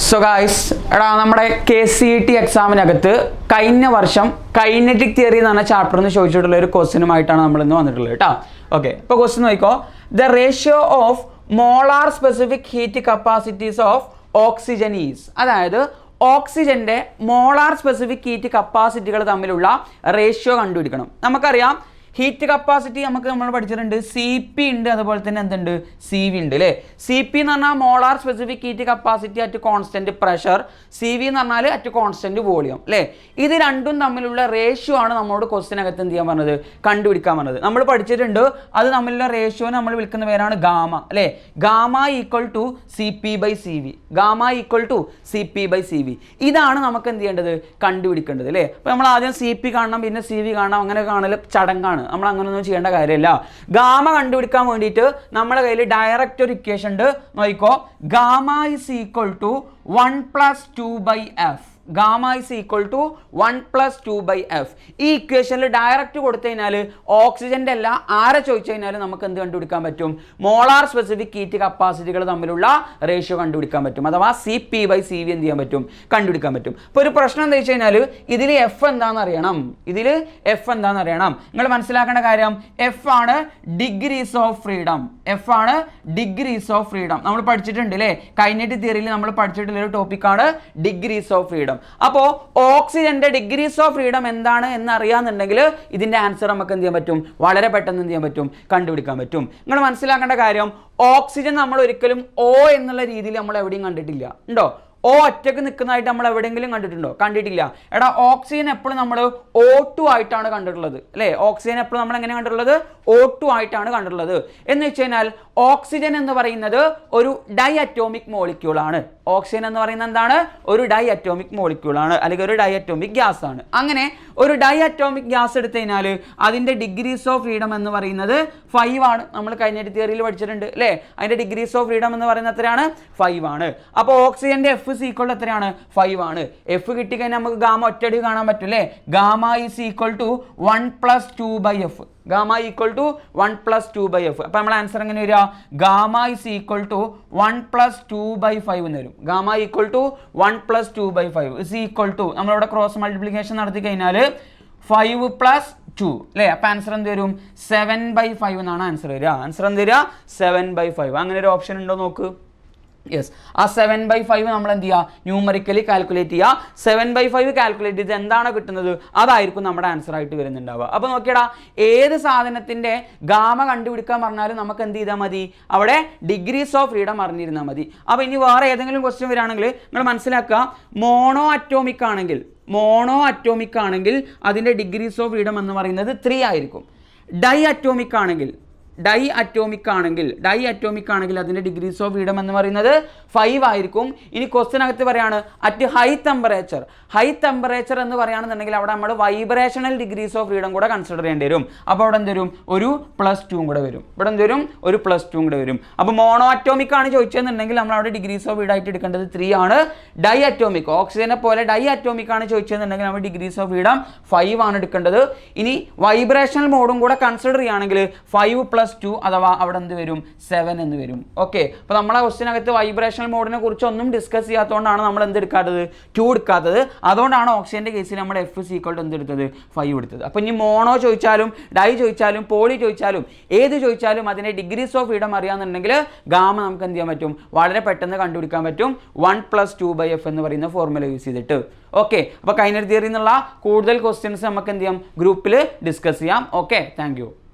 So guys നമ്മുടെ KCET എക്സാമിനകത്ത് കഴിഞ്ഞ വർഷം കൈനറ്റിക് തിയറി എന്ന് പറഞ്ഞ ചാപ്റ്റർ എന്ന് ചോദിച്ചിട്ടുള്ള ഒരു ക്വസ്റ്റ്യനുമായിട്ടാണ് നമ്മൾ ഇന്ന് വന്നിട്ടുള്ളത് കേട്ടോ. ഓക്കെ, ഇപ്പോൾ ക്വസ്റ്റ്യൻ നോക്കിക്കോ. The ratio of molar specific heat capacities of oxygen is, അതായത് ഓക്സിജന്റെ മോളാർ സ്പെസിഫിക് ഹീറ്റ് കപ്പാസിറ്റികൾ തമ്മിലുള്ള റേഷ്യോ കണ്ടുപിടിക്കണം. നമുക്കറിയാം ഹീറ്റ് കപ്പാസിറ്റി നമ്മൾ പഠിച്ചിട്ടുണ്ട്. CP ഉണ്ട്, അതുപോലെ തന്നെ എന്തുണ്ട്, CV ഉണ്ട് അല്ലേ. CP എന്ന് പറഞ്ഞാൽ molar specific heat capacity at constant pressure, CV എന്ന് പറഞ്ഞാൽ അറ്റ് കോൺസ്റ്റന്റ് വോളിയം അല്ലേ. ഇത് രണ്ടും തമ്മിലുള്ള റേഷ്യോ ആണ് നമ്മളോട് ക്വസ്റ്റ്യനകത്ത് എന്ത് ചെയ്യാൻ പറഞ്ഞത്, കണ്ടുപിടിക്കാൻ പറഞ്ഞത്. നമ്മൾ പഠിച്ചിട്ടുണ്ട് അത് തമ്മിലുള്ള റേഷ്യോനെ നമ്മൾ വിളിക്കുന്ന പേരാണ് ഗാമ അല്ലേ. Gamma equal to CP/CV, gamma equal to CP/CV. ഇതാണ് നമുക്ക് എന്ത് ചെയ്യേണ്ടത്, കണ്ടുപിടിക്കേണ്ടത് അല്ലേ. അപ്പോൾ നമ്മൾ ആദ്യം CP കാണണം, പിന്നെ CV കാണണം, അങ്ങനെ കാണൽ ചടങ്ങാണ്. നമ്മൾ അങ്ങനെയൊന്നും ചെയ്യേണ്ട കാര്യമില്ല. ഗാമ കണ്ടുപിടിക്കാൻ വേണ്ടിയിട്ട് നമ്മുടെ കയ്യിൽ ഡയറക്റ്റ് ഒരു ഇക്വേഷൻ ഉണ്ട്, നോക്കിക്കോ. Gamma is equal to 1+2/F. Gamma is equal to 1+2/F. ഈ ഇക്വേഷനിൽ ഡയറക്റ്റ് കൊടുത്തു കഴിഞ്ഞാൽ ഓക്സിജന്റെ അല്ല, ആരെ ചോദിച്ചു കഴിഞ്ഞാൽ നമുക്ക് എന്ത് കണ്ടുപിടിക്കാൻ പറ്റും, മോളാർ സ്പെസിഫിക് ഹീറ്റ് കപ്പാസിറ്റികൾ തമ്മിലുള്ള റേഷ്യോ കണ്ടുപിടിക്കാൻ പറ്റും, അഥവാ CP/CV എന്ത് ചെയ്യാൻ പറ്റും, കണ്ടുപിടിക്കാൻ പറ്റും. ഇപ്പോൾ ഒരു പ്രശ്നം എന്താ വെച്ച് കഴിഞ്ഞാൽ ഇതിൽ F എന്താണെന്ന് അറിയണം. നിങ്ങൾ മനസ്സിലാക്കേണ്ട കാര്യം F ആണ് ഡിഗ്രീസ് ഓഫ് ഫ്രീഡം. F ആണ് ഡിഗ്രീസ് ഓഫ് ഫ്രീഡം. നമ്മൾ പഠിച്ചിട്ടുണ്ട് അല്ലേ, കൈനറ്റിക് തിയറിയിൽ നമ്മൾ പഠിച്ചിട്ടുള്ള ഒരു ടോപ്പിക്കാണ് ഡിഗ്രീസ് ഓഫ് ഫ്രീഡം. അപ്പോൾ ഓക്സിജന്റെ ഡിഗ്രീസ് ഓഫ് ഫ്രീഡം എന്താണ് എന്ന് അറിയാന്നുണ്ടെങ്കിൽ ഇതിന്റെ ആൻസർ നമുക്ക് എന്ത് ചെയ്യാൻ പറ്റും, വളരെ പെട്ടെന്ന് എന്ത് ചെയ്യാൻ പറ്റും, കണ്ടുപിടിക്കാൻ പറ്റും. നിങ്ങൾ മനസ്സിലാക്കേണ്ട കാര്യം, ഓക്സിജൻ നമ്മൾ ഒരിക്കലും O എന്നുള്ള രീതിയിൽ നമ്മൾ എവിടെയും കണ്ടിട്ടില്ല. ഉണ്ടോ? O ഒറ്റക്ക് നിൽക്കുന്നതായിട്ട് നമ്മൾ എവിടെയെങ്കിലും കണ്ടിട്ടുണ്ടോ? കണ്ടിട്ടില്ല. എടാ, ഓക്സിജൻ എപ്പോഴും നമ്മൾ O2 ആയിട്ടാണ് കണ്ടിട്ടുള്ളത് അല്ലേ. ഓക്സിജൻ എപ്പോഴും നമ്മൾ എങ്ങനെ കണ്ടിട്ടുള്ളത്, O2 ആയിട്ടാണ് കണ്ടിട്ടുള്ളത്. എന്ന് വെച്ച് കഴിഞ്ഞാൽ ഓക്സിജൻ എന്ന് പറയുന്നത് ഒരു ഡൈ അറ്റോമിക് മോളിക്യൂൾ ആണ്. ഓക്സിജൻ എന്ന് പറയുന്നത് എന്താണ്, ഒരു ഡൈ അറ്റോമിക് മോളിക്യൂൾ ആണ്, അല്ലെങ്കിൽ ഒരു ഡൈ അറ്റോമിക് ഗ്യാസ് ആണ്. അങ്ങനെ ഒരു ഡൈ അറ്റോമിക് ഗ്യാസ് എടുത്തു കഴിഞ്ഞാൽ അതിന്റെ ഡിഗ്രീസ് ഓഫ് ഫ്രീഡം എന്ന് പറയുന്നത് 5 ആണ്. നമ്മൾ കൈനറ്റിക് തിയറിയിൽ പഠിച്ചിട്ടുണ്ട് അല്ലേ. അതിന്റെ ഡിഗ്രീസ് ഓഫ് ഫ്രീഡം എന്ന് പറയുന്നത് എത്രയാണ്, 5 ആണ്. അപ്പോൾ ഓക്സിജന്റെ F ഈക്വൽ എത്രയാണ്, 5 ആണ്. F കിട്ടിക്കഴിഞ്ഞാൽ നമുക്ക് ഗാമ ഒറ്റയടി കാണാൻ പറ്റും അല്ലേ. Gamma is equal to 1+2/F. Gamma equal to 1+2/F. അപ്പോൾ നമ്മൾ ആൻസർ എങ്ങനെ വരിക, ഗാമ ഈസ് ഈക്വൽ ടു 1+2/5 എന്ന് വരും. Gamma equal to 1+2/5 is equal to, നമ്മളിവിടെ ക്രോസ് മൾട്ടിപ്ലിക്കേഷൻ നടത്തി കഴിഞ്ഞാൽ 5+2 അല്ലേ. അപ്പോൾ ആൻസർ എന്ത് വരും, 7/5 എന്നാണ് ആൻസർ വരിക. ആൻസർ എന്ത് വരിക, 7/5. അങ്ങനെ ഒരു ഓപ്ഷൻ ഉണ്ടോ നോക്ക്. യെസ്, ആ 7/5 നമ്മൾ എന്ത് ചെയ്യുക, ന്യൂമറിക്കലി കാൽക്കുലേറ്റ് ചെയ്യുക. 7/5 കാൽക്കുലേറ്റ് ചെയ്ത് എന്താണ് കിട്ടുന്നത്, അതായിരിക്കും നമ്മുടെ ആൻസർ ആയിട്ട് വരുന്നുണ്ടാവുക. അപ്പോൾ നോക്കിയടാ, ഏത് സാധനത്തിന്റെ ഗാമ കണ്ടുപിടിക്കാൻ പറഞ്ഞാലും നമുക്ക് എന്ത് ചെയ്താൽ മതി, അവിടെ ഡിഗ്രീസ് ഓഫ് ഫ്രീഡം അറിഞ്ഞിരുന്നാൽ മതി. അപ്പോൾ ഇനി വേറെ ഏതെങ്കിലും ക്വസ്റ്റ്യൻ വരികയാണെങ്കിൽ നിങ്ങൾ മനസ്സിലാക്കുക, മോണോ അറ്റോമിക് ആണെങ്കിൽ അതിന്റെ ഡിഗ്രീസ് ഓഫ് ഫ്രീഡം എന്ന് പറയുന്നത് 3 ആയിരിക്കും. ഡൈ അറ്റോമിക് ആണെങ്കിൽ അതിന്റെ ഡിഗ്രീസ് ഓഫ് ഫ്രീഡം എന്ന് പറയുന്നത് 5 ആയിരിക്കും. ഇനി ക്വസ്റ്റ്യനകത്ത് പറയാണ് അറ്റ് ഹൈ ടെമ്പറേച്ചർ എന്ന് പറയുകയാണെന്നുണ്ടെങ്കിൽ അവിടെ നമ്മൾ വൈബ്രേഷണൽ ഡിഗ്രീസ് ഓഫ് ഫ്രീഡം കൂടെ കൺസിഡർ ചെയ്യേണ്ടി വരും. അപ്പോൾ അവിടെ എന്ത് വരും, ഒരു +2 കൂടെ വരും. അപ്പോൾ മോണോ അറ്റോമിക് ആണ് ചോദിച്ചതെന്നുണ്ടെങ്കിൽ നമ്മൾ അവിടെ ഡിഗ്രീസ് ഓഫ് ഫ്രീഡം ആയിട്ട് എടുക്കേണ്ടത് 3 ആണ്. ഡൈ അറ്റോമിക്, ഓക്സിജനെ പോലെ ഡൈ അറ്റോമിക് ആണ് ചോദിച്ചതെന്നുണ്ടെങ്കിൽ നമ്മൾ ഡിഗ്രീസ് ഓഫ് ഫ്രീഡം 5 ആണ് എടുക്കേണ്ടത്. ഇനി വൈബ്രേഷണൽ മോഡും കൂടെ കൺസിഡർ ചെയ്യുകയാണെങ്കിൽ 5+2 അഥവാ അവിടെ എന്ത് വരും, 7 എന്ന് വരും. ഓക്കെ, അപ്പോൾ നമ്മളെ ക്വസ്റ്റ്യനകത്ത് വൈബ്രേഷണൽ മോഡിനെ കുറിച്ച് ഒന്നും ഡിസ്കസ് ചെയ്യാത്തതുകൊണ്ടാണ് നമ്മൾ എന്ത് എടുക്കാത്തത്, 2 എടുക്കാത്തത്. അതുകൊണ്ടാണ് ഓക്സിജന്റെ കേസിൽ നമ്മൾ F ഈക്വൽ ടു എന്തെടുത്തത്, 5 എടുത്തത്. അപ്പോൾ ഇനി മോണോ ചോദിച്ചാലും ഡൈ ചോദിച്ചാലും പോളി ചോദിച്ചാലും ഏത് ചോദിച്ചാലും അതിന്റെ ഡിഗ്രീസ് ഓഫ് ഫ്രീഡം അറിയാമെന്നുണ്ടെങ്കിൽ ഗാമ നമുക്ക് എന്ത് ചെയ്യാൻ പറ്റും, വളരെ പെട്ടെന്ന് കണ്ടുപിടിക്കാൻ പറ്റും, 1+2/F എന്ന് പറയുന്ന ഫോർമുല യൂസ് ചെയ്തിട്ട്. ഓക്കെ, അപ്പോൾ കൈനറ്റിക് തിയറി എന്നുള്ള കൂടുതൽ ക്വസ്റ്റ്യൻസ് നമുക്ക് എന്ത് ചെയ്യാം, ഗ്രൂപ്പിൽ ഡിസ്കസ് ചെയ്യാം. Okay, thank you.